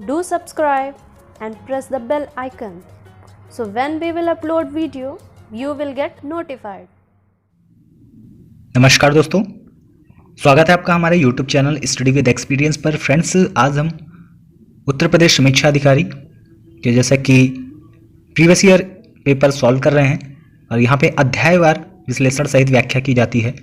Do subscribe and press the bell icon. So when we will upload video, you will get notified. नमस्कार दोस्तों, स्वागत है आपका हमारे YouTube channel study with experience पर। Friends, आज हम उत्तर प्रदेश समीक्षा अधिकारी के जैसा कि प्रीवियस ईयर पेपर सॉल्व कर रहे हैं और यहाँ पे अध्यायवार विश्लेषण सहित व्याख्या की जाती है।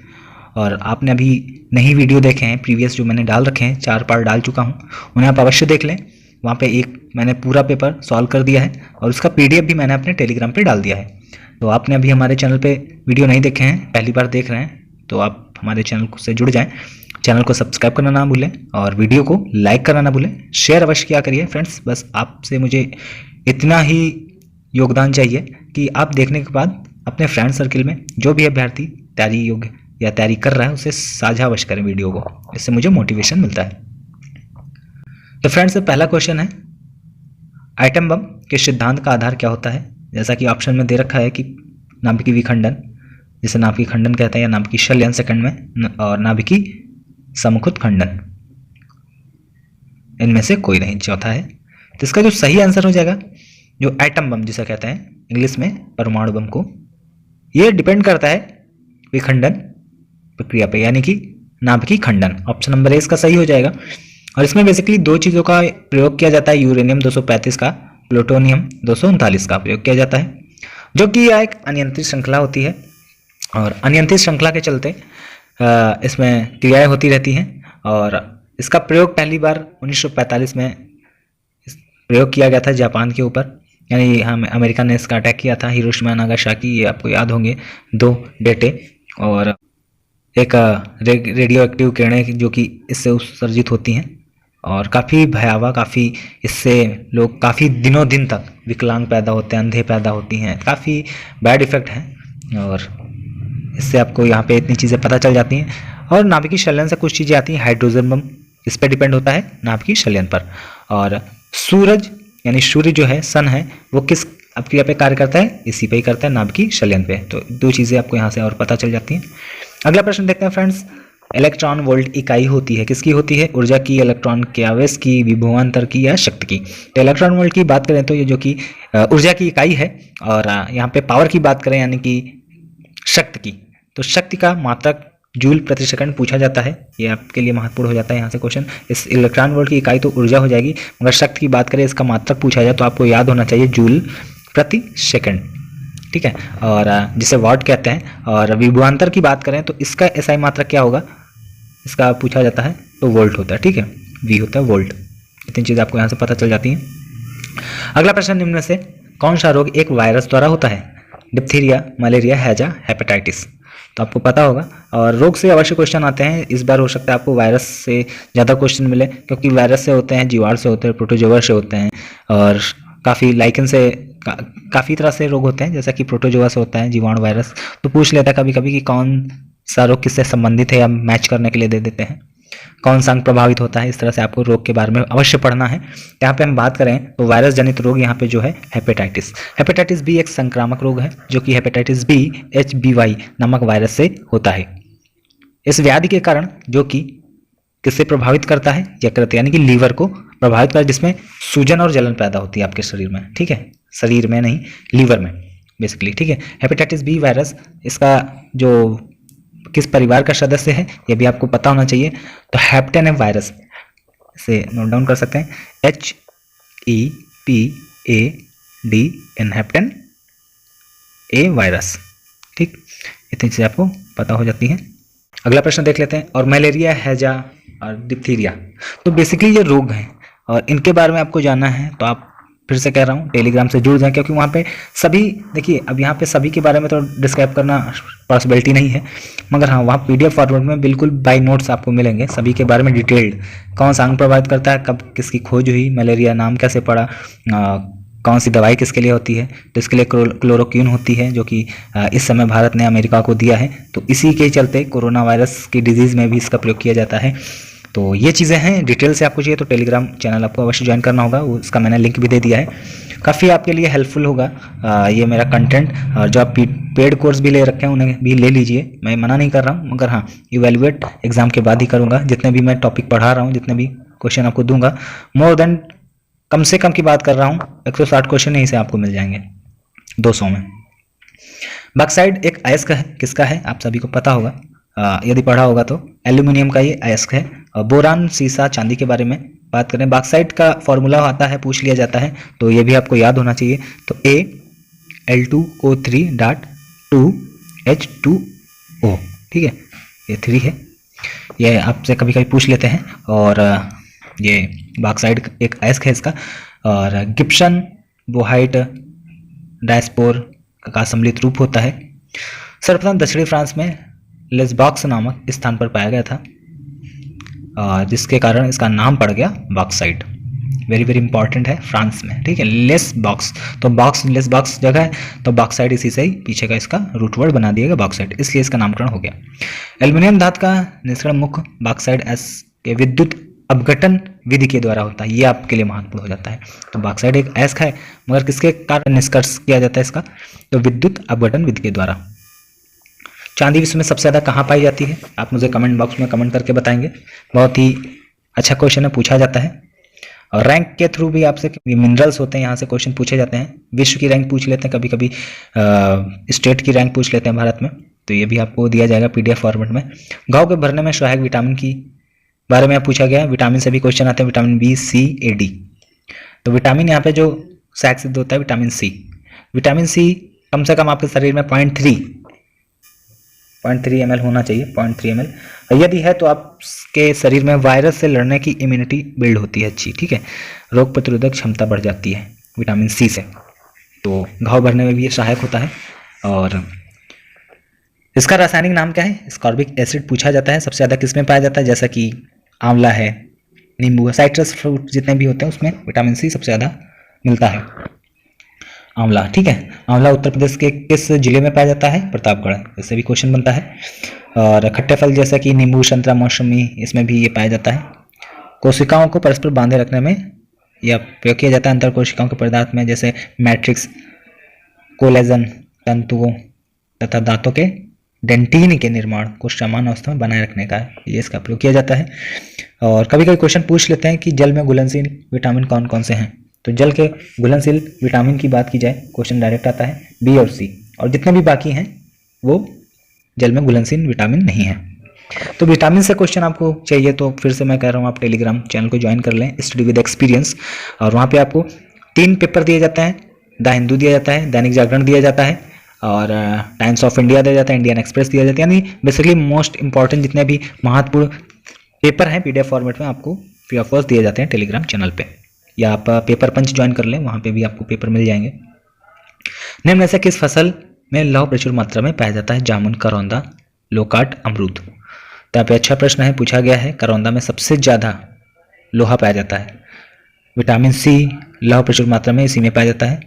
और आपने अभी नई वीडियो देखे हैं, प्रीवियस जो मैंने डाल रखे हैं, 4 पार्ट डाल चुका हूँ, उन्हें आप अवश्य देख लें। वहाँ पे एक मैंने पूरा पेपर सॉल्व कर दिया है और उसका PDF भी मैंने अपने टेलीग्राम पे डाल दिया है। तो आपने अभी हमारे चैनल पे वीडियो नहीं देखे हैं, पहली बार देख रहे हैं, तो आप हमारे चैनल से जुड़ जाएं। चैनल को सब्सक्राइब करना ना भूलें और वीडियो को लाइक करना ना भूलें, शेयर अवश्य किया करिए। फ्रेंड्स, बस आपसे मुझे इतना ही योगदान चाहिए कि आप देखने के बाद अपने फ्रेंड सर्किल में जो भी अभ्यर्थी तैयारी योग्य या तैयारी कर रहा है उसे साझा अवश्य करें वीडियो को, इससे मुझे मोटिवेशन मिलता है। तो फ्रेंड्स, पहला क्वेश्चन है, आइटम बम के सिद्धांत का आधार क्या होता है? जैसा कि ऑप्शन में दे रखा है कि नाभिकीय विखंडन, जिसे नाभिकीय खंडन कहते हैं, या नाभिकीय शल्यन सेकंड में, और नाभिकीय समखुद खंडन। इनमें से कोई नहीं, चौथा है। तो इसका जो सही आंसर हो जाएगा, जो एटम बम जिसे कहते हैं इंग्लिश में, परमाणु बम को, ये डिपेंड करता है विखंडन प्रक्रिया पे, यानी कि नाभिकीय खंडन। ऑप्शन नंबर ए इसका सही हो जाएगा। और इसमें बेसिकली 2 चीज़ों का प्रयोग किया जाता है, यूरेनियम 235 का, प्लूटोनियम 239 का प्रयोग किया जाता है, जो कि यह एक अनियंत्रित श्रृंखला होती है। और अनियंत्रित श्रृंखला के चलते इसमें क्रियाएं होती रहती हैं। और इसका प्रयोग पहली बार 1945 में प्रयोग किया गया था जापान के ऊपर, यानी हम अमेरिका ने इसका अटैक किया था, हिरोशिमा नागासाकी, ये आपको याद होंगे 2 डेटे, और एक रेडियो एक्टिव किरणें जो कि इससे उत्सर्जित होती हैं और काफ़ी भयावह, काफ़ी इससे लोग काफ़ी दिनों दिन तक विकलांग पैदा होते हैं, अंधे पैदा होती हैं, काफ़ी बैड इफेक्ट हैं। और इससे आपको यहाँ पे इतनी चीज़ें पता चल जाती हैं। और नाभिकीय शल्यन से कुछ चीज़ें आती हैं, हाइड्रोजन बम इस पर डिपेंड होता है नाभिकीय शल्यन पर। और सूरज यानी सूर्य जो है, सन है, वो किस अपक्रिया पे कार्य करता है? इसी पे ही करता है, नाभिकीय शल्यन पे। तो 2 चीज़ें आपको यहाँ से और पता चल जाती हैं। अगला प्रश्न देखते हैं फ्रेंड्स, इलेक्ट्रॉन वोल्ट इकाई होती है, किसकी होती है? ऊर्जा की, इलेक्ट्रॉन के आवेश की, विभवांतर की, या शक्ति की? तो इलेक्ट्रॉन वोल्ट की बात करें तो ये जो कि ऊर्जा की इकाई है, और यहाँ पे पावर की बात करें यानी कि शक्ति की, तो शक्ति का मात्रक जूल प्रति सेकंड पूछा जाता है। ये आपके लिए महत्वपूर्ण हो जाता है यहाँ से क्वेश्चन। इस इलेक्ट्रॉन वोल्ट की इकाई तो ऊर्जा हो जाएगी, मगर शक्ति की बात करें, इसका मात्रक पूछा जाए तो आपको याद होना चाहिए जूल प्रति सेकंड, ठीक है, और जिसे वाट कहते हैं। और विभवांतर की बात करें तो इसका एसआई मात्रक क्या होगा? इसका पूछा जाता है तो वोल्ट होता है, ठीक है, वी होता है वोल्ट। इतनी चीज़ आपको यहाँ से पता चल जाती हैं। अगला प्रश्न निम्न में से कौन सा रोग एक वायरस द्वारा होता है? डिप्थीरिया, मलेरिया, हैजा, हेपेटाइटिस? तो आपको पता होगा। और रोग से अवश्य क्वेश्चन आते हैं, इस बार हो सकता है आपको वायरस से ज़्यादा क्वेश्चन मिले, क्योंकि वायरस से होते हैं, जीवाणु से होते हैं, प्रोटोजोआ से होते हैं, और काफ़ी लाइकन से काफ़ी तरह से रोग होते हैं, जैसा कि प्रोटोजोआ से होता है, जीवाणु, वायरस। तो पूछ लेता है कभी कभी कि कौन सा रोग किससे संबंधित है, या मैच करने के लिए दे देते हैं, कौन सा अंग प्रभावित होता है। इस तरह से आपको रोग के बारे में अवश्य पढ़ना है। यहाँ पे हम बात करें तो वायरस जनित रोग यहाँ पे जो है हेपेटाइटिस। हेपेटाइटिस बी एक संक्रामक रोग है, जो कि हेपेटाइटिस बी HBV नामक वायरस से होता है। इस व्याधि के कारण जो कि किससे प्रभावित करता है? यकृत यानी कि लीवर को प्रभावित करता है, जिसमें सूजन और जलन पैदा होती है आपके शरीर में, ठीक है, शरीर में नहीं, लीवर में बेसिकली, ठीक है। हेपेटाइटिस बी वायरस, इसका जो किस परिवार का सदस्य है ये भी आपको पता होना चाहिए। तो हेप्टेन ए वायरस से नोट डाउन कर सकते हैं, HEPAD हेप्टेन ए वायरस, ठीक। इतनी चीज़ें आपको पता हो जाती हैं। अगला प्रश्न देख लेते हैं, और मलेरिया, हैजा और डिप्थीरिया, तो बेसिकली ये रोग हैं और इनके बारे में आपको जानना है तो आप फिर से कह रहा हूँ टेलीग्राम से जुड़ जाएं, क्योंकि वहाँ पे सभी, देखिए अब यहाँ पे सभी के बारे में तो डिस्क्राइब करना पॉसिबिलिटी नहीं है, मगर हाँ वहाँ PDF फॉर्मेट में बिल्कुल बाय नोट्स आपको मिलेंगे, सभी के बारे में डिटेल्ड, कौन सा अंग प्रभावित करता है, कब किसकी खोज हुई, मलेरिया नाम कैसे पड़ा, कौन सी दवाई किसके लिए होती है। तो इसके लिए क्लोरोक्विन होती है, जो कि इस समय भारत ने अमेरिका को दिया है, तो इसी के चलते कोरोना वायरस की डिजीज़ में भी इसका प्रयोग किया जाता है। तो ये चीज़ें हैं, डिटेल से आपको चाहिए तो टेलीग्राम चैनल आपको अवश्य ज्वाइन करना होगा, उसका मैंने लिंक भी दे दिया है, काफ़ी आपके लिए हेल्पफुल होगा ये मेरा कंटेंट। और जो आप पेड कोर्स भी ले रखे हैं उन्हें भी ले लीजिए, मैं मना नहीं कर रहा हूँ, मगर हाँ इवैल्यूएट एग्जाम के बाद ही करूँगा। जितने भी मैं टॉपिक पढ़ा रहा हूँ, जितने भी क्वेश्चन आपको दूंगा, मोर देन कम से कम की बात कर रहा हूँ, 160 क्वेश्चन यहीं से आपको मिल जाएंगे 200 में। बॉक्साइट एक अयस्क है, किसका है आप सभी को पता होगा, यदि पढ़ा होगा तो। एल्यूमिनियम का ये अयस्क है। और बोरान, सीसा, चांदी के बारे में बात करें, बॉक्साइट का फॉर्मूला आता है, पूछ लिया जाता है, तो ये भी आपको याद होना चाहिए। तो Al2O3.2H2O, ठीक है, ये 3 है, ये आपसे कभी कभी पूछ लेते हैं। और ये बॉक्साइट एक अयस्क है इसका। और गिब्सन बोहाइट डायस्पोर का सम्मिलित रूप होता है। सर्वप्रथम दक्षिणी फ्रांस में लेस्बॉक्स नामक स्थान पर पाया गया था, जिसके कारण इसका नाम पड़ गया बॉक्साइट। वेरी वेरी इंपॉर्टेंट है, फ्रांस में, ठीक है। लेस्बॉक्स, तो लेस्बॉक्स जगह है, तो बॉक्साइट इसी से ही पीछे का इसका रूट वर्ड बना दिएगा बॉक्साइट, इसलिए इसका नामकरण हो गया। एल्यूमिनियम धातु का निष्करण मुख्य बॉक्साइट एस के विद्युत अपघटन विधि के द्वारा होता है, ये आपके लिए महत्वपूर्ण हो जाता है। तो बॉक्साइट एक अयस्क है, मगर किसके कारण निष्कर्ष किया जाता है इसका, तो विद्युत अपघटन विधि के द्वारा। चांदी विश्व में सबसे ज़्यादा कहाँ पाई जाती है, आप मुझे कमेंट बॉक्स में कमेंट करके बताएंगे। बहुत ही अच्छा क्वेश्चन है, पूछा जाता है। और रैंक के थ्रू भी आपसे मिनरल्स होते हैं, यहाँ से क्वेश्चन पूछे जाते हैं। विश्व की रैंक पूछ लेते हैं, कभी कभी स्टेट की रैंक पूछ लेते हैं भारत में, तो ये भी आपको दिया जाएगा PDF फॉर्मेट में। घाव के भरने में सहायक विटामिन की बारे में पूछा गया है। विटामिन से भी क्वेश्चन आते हैं, vitamin B, C, A, D। तो विटामिन यहाँ पे जो सहायक सिद्ध होता है विटामिन C। विटामिन C कम से कम आपके शरीर में 0.3 ml होना चाहिए, 0.3 ml। यदि है तो आपके शरीर में वायरस से लड़ने की इम्यूनिटी बिल्ड होती है अच्छी, ठीक है, रोग प्रतिरोधक क्षमता बढ़ जाती है विटामिन C से, तो घाव भरने में भी ये सहायक होता है। और इसका रासायनिक नाम क्या है, स्कॉर्बिक एसिड पूछा जाता है। सबसे ज़्यादा किसमें पाया जाता है, जैसा कि आंवला है, नींबू है, साइट्रस फ्रूट जितने भी होते हैं उसमें विटामिन C सबसे ज़्यादा मिलता है। आंवला, ठीक है, आंवला उत्तर प्रदेश के किस जिले में पाया जाता है, प्रतापगढ़, इससे भी क्वेश्चन बनता है। और खट्टे फल जैसा कि नींबू, संतरा, मौसमी, इसमें भी ये पाया जाता है। कोशिकाओं को परस्पर बांधे रखने में यह प्रयोग किया जाता है अंतर कोशिकाओं के पदार्थ में, जैसे मैट्रिक्स, कोलेजन, तंतुओं तथा दांतों के डेंटिन के निर्माण को समान अवस्था में बनाए रखने का ये इसका प्रयोग किया जाता है। और कभी कभी क्वेश्चन पूछ लेते हैं कि जल में घुलनशील विटामिन कौन कौन से हैं, तो जल के घुलनशील विटामिन की बात की जाए, क्वेश्चन डायरेक्ट आता है B और C, और जितने भी बाकी हैं वो जल में घुलनशील विटामिन नहीं है। तो विटामिन से क्वेश्चन आपको चाहिए तो फिर से मैं कह रहा हूँ आप टेलीग्राम चैनल को ज्वाइन कर लें, स्टडी विद एक्सपीरियंस। और वहाँ पे आपको 3 पेपर दिए जाते हैं, द हिंदू दिया जाता है, दैनिक जागरण दिया जाता है, और टाइम्स ऑफ इंडिया दिया जाता है, इंडियन एक्सप्रेस दिया जाता है। यानी बेसिकली मोस्ट इंपॉर्टेंट जितने भी महत्वपूर्ण पेपर हैं PDF फॉर्मेट में आपको फ्री ऑफ कॉस्ट दिए जाते हैं टेलीग्राम चैनल पे, या आप पेपर पंच ज्वाइन कर लें, वहाँ पे भी आपको पेपर मिल जाएंगे। निम्न में से किस फसल में लौह प्रचुर मात्रा में पाया जाता है, जामुन, करौंदा, लोकाट, अमरूद। तो यहाँ पे अच्छा प्रश्न है, पूछा गया है, करौंदा में सबसे ज़्यादा लोहा पाया जाता है। विटामिन C लौह प्रचुर मात्रा में इसी में पाया जाता है,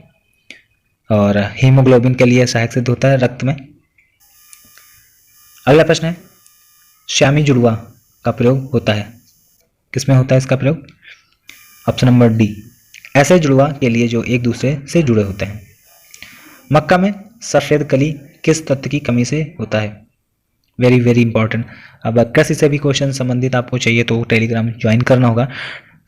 और हीमोग्लोबिन के लिए सहायक सिद्ध होता है रक्त में। अगला प्रश्न है, श्यामी जुड़वा का प्रयोग होता है, किसमें होता है इसका प्रयोग, ऑप्शन नंबर D, ऐसे जुड़वा के लिए जो एक दूसरे से जुड़े होते हैं। मक्का में सफ़ेद कली किस तत्व की कमी से होता है, वेरी वेरी इंपॉर्टेंट। अब कृषि से भी क्वेश्चन संबंधित आपको चाहिए तो टेलीग्राम ज्वाइन करना होगा।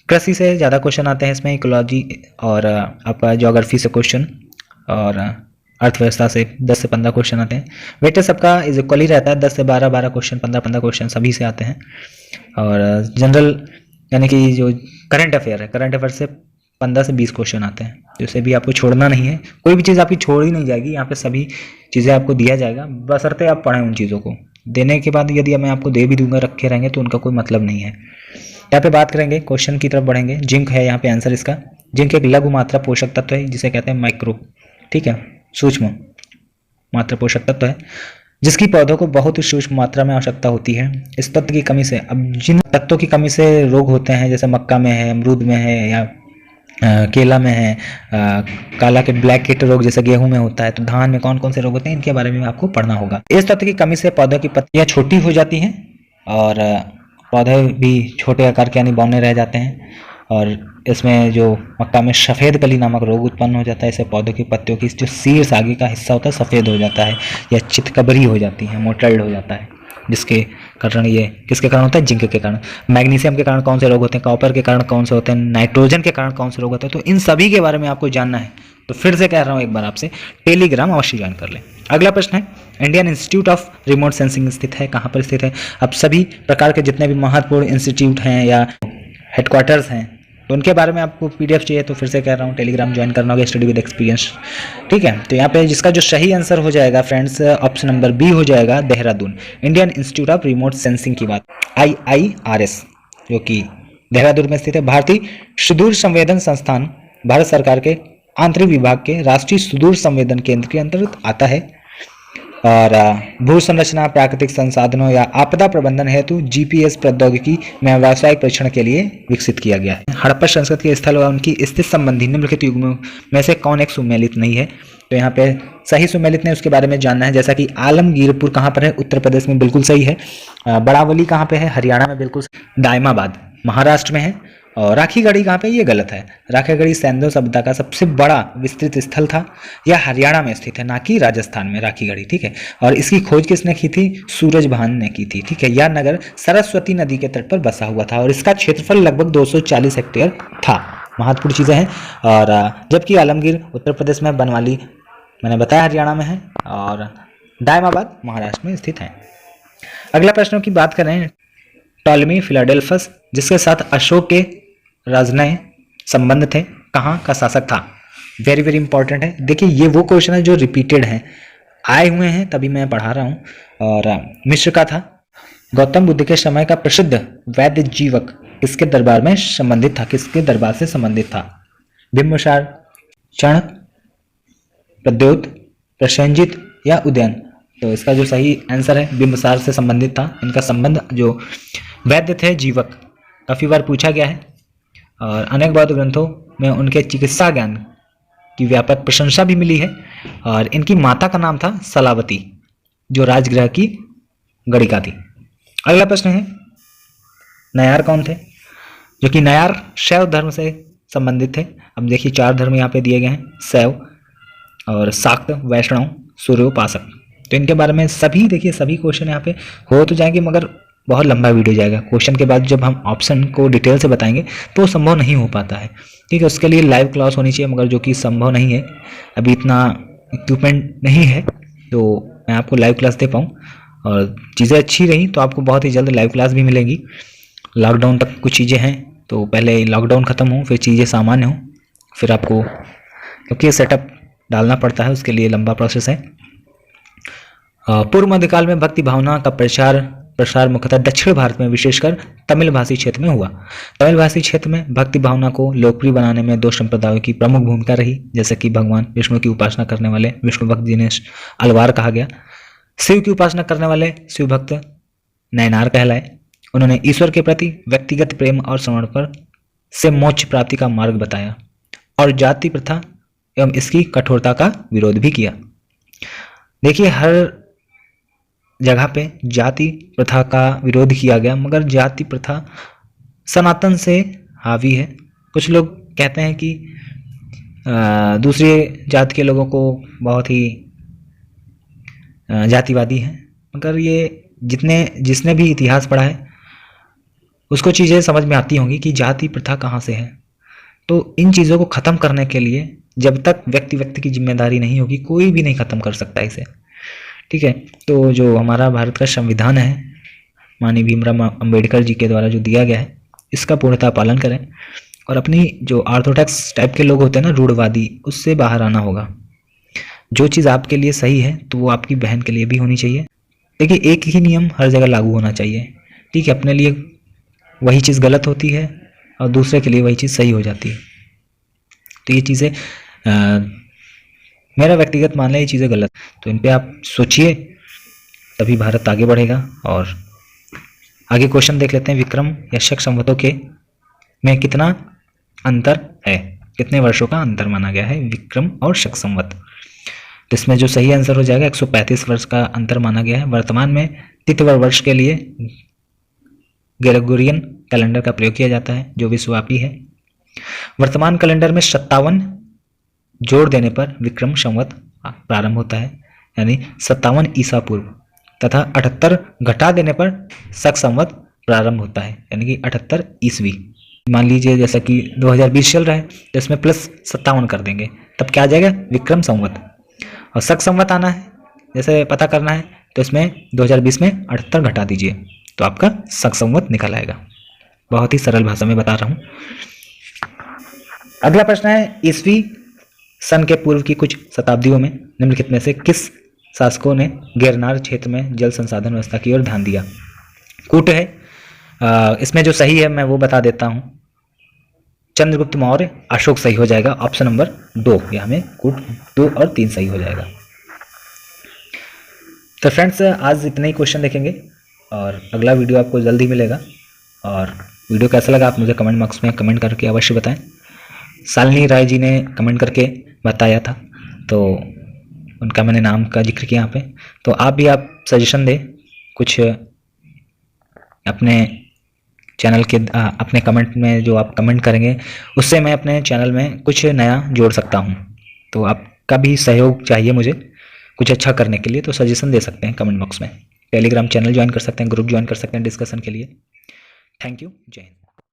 कृषि से ज़्यादा क्वेश्चन आते हैं इसमें, इकोलॉजी और आपका ज्योग्राफी से क्वेश्चन, और अर्थव्यवस्था से 10 से 15 क्वेश्चन आते हैं। वेटेज सबका इज इक्वल ही रहता है, 10 से 12 क्वेश्चन, 15 क्वेश्चन सभी से आते हैं। और जनरल यानी कि जो करंट अफेयर है, करंट अफेयर से 15 से 20 क्वेश्चन आते हैं, तो इसे भी आपको छोड़ना नहीं है, कोई भी चीज़ आपकी छोड़ ही नहीं जाएगी, यहाँ पे सभी चीज़ें आपको दिया जाएगा, बशर्ते आप पढ़ें उन चीज़ों को। देने के बाद यदि मैं आपको दे भी दूंगा, रखे रहेंगे, तो उनका कोई मतलब नहीं है। यहाँ पे बात करेंगे, क्वेश्चन की तरफ बढ़ेंगे। जिंक है यहाँ पे आंसर इसका। जिंक एक लघु मात्रा पोषक तत्व है जिसे कहते हैं माइक्रो, ठीक है, सूक्ष्म मात्रा पोषक तत्व है, जिसकी पौधों को बहुत ही सूक्ष्म मात्रा में आवश्यकता होती है। इस तत्व की कमी से, अब जिन तत्वों की कमी से रोग होते हैं, जैसे मक्का में है, अमरूद में है, या केला में है, काला किट, ब्लैक किट रोग जैसे गेहूं में होता है, तो धान में कौन कौन से रोग होते हैं, इनके बारे में आपको पढ़ना होगा। इस तत्व की कमी से पौधों की पत्तियां छोटी हो जाती हैं और पौधे भी छोटे आकार के यानी बौने रह जाते हैं, और इसमें जो मक्का में सफ़ेद कली नामक रोग उत्पन्न हो जाता है। इससे पौधों की पत्तियों की जो शीर्ष आगे का हिस्सा होता है सफ़ेद हो जाता है, या चितकबरी हो जाती है, मोटल्ड हो जाता है, जिसके कारण ये किसके कारण होता है? जिंक के कारण। मैग्नीशियम के कारण कौन से रोग होते हैं? कॉपर के कारण कौन से होते हैं? नाइट्रोजन के कारण कौन से रोग होते हैं? तो इन सभी के बारे में आपको जानना है तो फिर से कह रहा हूँ एक बार आपसे, टेलीग्राम अवश्य ज्वाइन कर लें। अगला प्रश्न है, Indian institute of remote sensing स्थित है, कहाँ पर स्थित है? अब सभी प्रकार के जितने भी महत्वपूर्ण इंस्टीट्यूट हैं या हेडक्वार्टर्स हैं तो उनके बारे में आपको पीडीएफ चाहिए तो फिर से कह रहा हूँ टेलीग्राम ज्वाइन करना होगा, स्टडी विद एक्सपीरियंस। ठीक है, तो यहाँ पे जिसका जो सही आंसर हो जाएगा फ्रेंड्स, ऑप्शन नंबर बी हो जाएगा, Dehradun. Indian institute of remote sensing की बात, IIRS, जो कि देहरादून में स्थित है। भारतीय सुदूर संवेदन संस्थान भारत सरकार के आंतरिक विभाग के राष्ट्रीय सुदूर संवेदन केंद्र के अंतर्गत आता है और भू संरचना, प्राकृतिक संसाधनों या आपदा प्रबंधन हेतु GPS प्रौद्योगिकी में व्यावसायिक परीक्षण के लिए विकसित किया गया है। हड़प्पा संस्कृति के स्थल व उनकी स्थिति संबंधी निम्नलिखित युग्मों में से कौन एक सुमेलित नहीं है? तो यहाँ पे सही सुमेलित नहीं, उसके बारे में जानना है। जैसा कि आलमगीरपुर कहाँ पर है? उत्तर प्रदेश में, बिल्कुल सही है। बड़ावली कहाँ पे है? हरियाणा में, बिल्कुल। दायमाबाद महाराष्ट्र में है। और राखीगढ़ी कहाँ पे? ये गलत है। राखीगढ़ी सैंधव सभ्यता का सबसे बड़ा विस्तृत स्थल था। यह हरियाणा में स्थित है, ना कि राजस्थान में, राखीगढ़ी। ठीक है, और इसकी खोज किसने की थी? सूरजभान ने की थी। ठीक है, यह नगर सरस्वती नदी के तट पर बसा हुआ था और इसका क्षेत्रफल लगभग 240 हेक्टेयर था। महत्वपूर्ण चीजें हैं। और जबकि आलमगीर उत्तर प्रदेश में, बनवाली मैंने बताया हरियाणा में है और दायमाबाद महाराष्ट्र में स्थित है। अगला प्रश्नों की बात करें, टॉलमी फिलाडेल्फस जिसके साथ अशोक के राजनय संबंध थे, कहाँ का शासक था? वेरी वेरी इंपॉर्टेंट है। देखिए ये वो क्वेश्चन है जो रिपीटेड हैं, आए हुए हैं, तभी मैं पढ़ा रहा हूँ। और मिस्र का था। गौतम बुद्ध के समय का प्रसिद्ध वैद्य जीवक किसके दरबार में संबंधित था? किसके दरबार से संबंधित था? बिंबिसार, चाणक्य, प्रद्योत, प्रसेनजित या उदयन? तो इसका जो सही आंसर है बिंबिसार से संबंधित था। इनका संबंध, जो वैद्य थे जीवक, काफी बार पूछा गया है और अनेक बौद्ध ग्रंथों में उनके चिकित्सा ज्ञान की व्यापक प्रशंसा भी मिली है। और इनकी माता का नाम था सलावती, जो राजगृह की गणिका थी। अगला प्रश्न है, नायार कौन थे? जो कि नायार शैव धर्म से संबंधित थे। अब देखिए 4 धर्म यहाँ पे दिए गए हैं, शैव और शाक्त, वैष्णव, सूर्योपासक। तो इनके बारे में सभी देखिए, सभी क्वेश्चन यहाँ पे हो तो जाएंगे मगर बहुत लंबा वीडियो जाएगा। क्वेश्चन के बाद जब हम ऑप्शन को डिटेल से बताएंगे तो संभव नहीं हो पाता है। ठीक है, उसके लिए लाइव क्लास होनी चाहिए, मगर जो कि संभव नहीं है, अभी इतना इक्विपमेंट नहीं है तो मैं आपको लाइव क्लास दे पाऊँ। और चीज़ें अच्छी रही तो आपको बहुत ही जल्द लाइव क्लास भी मिलेंगी। लॉकडाउन तक कुछ चीज़ें हैं तो पहले लॉकडाउन ख़त्म हो, फिर चीज़ें सामान्य हो, फिर आपको, क्योंकि सेटअप डालना पड़ता है, उसके लिए लंबा प्रोसेस है। पूर्व मध्यकाल में भक्ति भावना का प्रसार मुख्यतः दक्षिण भारत में, विशेषकर तमिल भाषी क्षेत्र में हुआ। तमिल भाषी क्षेत्र में भक्ति भावना को लोकप्रिय बनाने में 2 संप्रदायों की प्रमुख भूमिका रही, जैसे कि भगवान विष्णु की उपासना करने वाले विष्णु भक्त जिन्हें अलवार कहा गया, शिव की उपासना करने वाले शिव भक्त नयनार कहलाए। उन्होंने ईश्वर के प्रति व्यक्तिगत प्रेम और समर्पण से मोक्ष प्राप्ति का मार्ग बताया और जाति प्रथा एवं इसकी कठोरता का विरोध भी किया। देखिए हर जगह पे जाति प्रथा का विरोध किया गया, मगर जाति प्रथा सनातन से हावी है। कुछ लोग कहते हैं कि दूसरे जाति के लोगों को बहुत ही जातिवादी हैं, मगर ये जिसने भी इतिहास पढ़ा है उसको चीज़ें समझ में आती होंगी कि जाति प्रथा कहाँ से है। तो इन चीज़ों को ख़त्म करने के लिए जब तक व्यक्ति की जिम्मेदारी नहीं होगी, कोई भी नहीं ख़त्म कर सकता इसे। ठीक है, तो जो हमारा भारत का संविधान है माननीय भीमराव अंबेडकर जी के द्वारा जो दिया गया है, इसका पूर्णतः पालन करें और अपनी जो ऑर्थोडॉक्स टाइप के लोग होते हैं ना, रूढ़वादी, उससे बाहर आना होगा। जो चीज़ आपके लिए सही है तो वो आपकी बहन के लिए भी होनी चाहिए। देखिए एक ही नियम हर जगह लागू होना चाहिए। ठीक है, अपने लिए वही चीज़ गलत होती है और दूसरे के लिए वही चीज़ सही हो जाती है। तो ये चीज़ें मेरा व्यक्तिगत मानना है, ये चीज़ें गलत, तो इन पे आप सोचिए, तभी भारत आगे बढ़ेगा। और आगे क्वेश्चन देख लेते हैं, विक्रम या शक संवतों के में कितना अंतर है? कितने वर्षों का अंतर माना गया है विक्रम और शक संवत? तो इसमें जो सही आंसर हो जाएगा 135 वर्ष का अंतर माना गया है। वर्तमान में तिथवर वर्ष के लिए ग्रेगोरियन कैलेंडर का प्रयोग किया जाता है जो विश्वव्यापी है। वर्तमान कैलेंडर में 57 जोड़ देने पर विक्रम संवत प्रारंभ होता है, यानी 57 ईसा पूर्व। तथा 78 घटा देने पर शक संवत प्रारंभ होता है, यानी कि 78 ईस्वी। मान लीजिए जैसा कि 2020 चल रहा है तो इसमें +57 कर देंगे, तब क्या आ जाएगा? विक्रम संवत। और शक संवत आना है, जैसे पता करना है तो इसमें 2020 में 78 घटा दीजिए तो आपका शक संवत निकल आएगा। बहुत ही सरल भाषा में बता रहा हूँ। अगला प्रश्न है, ईस्वी सन के पूर्व की कुछ शताब्दियों में निम्नलिखित में से किस शासकों ने गिरनार क्षेत्र में जल संसाधन व्यवस्था की ओर ध्यान दिया? कूट है। इसमें जो सही है मैं वो बता देता हूँ, चंद्रगुप्त मौर्य। अशोक सही हो जाएगा, ऑप्शन नंबर 2, यहाँ में कूट 2 और 3 सही हो जाएगा। तो फ्रेंड्स, आज इतने ही क्वेश्चन देखेंगे और अगला वीडियो आपको जल्दी मिलेगा। और वीडियो कैसा लगा आप मुझे कमेंट बॉक्स में कमेंट करके अवश्य बताएं। शालिनी राय जी ने कमेंट करके बताया था तो उनका मैंने नाम का जिक्र किया यहाँ पे। तो आप भी आप सजेशन दें कुछ अपने चैनल के, अपने कमेंट में जो आप कमेंट करेंगे उससे मैं अपने चैनल में कुछ नया जोड़ सकता हूँ। तो आपका भी सहयोग चाहिए मुझे कुछ अच्छा करने के लिए, तो सजेशन दे सकते हैं कमेंट बॉक्स में। टेलीग्राम चैनल ज्वाइन कर सकते हैं, ग्रुप ज्वाइन कर सकते हैं डिस्कशन के लिए। थैंक यू, जय हिंद।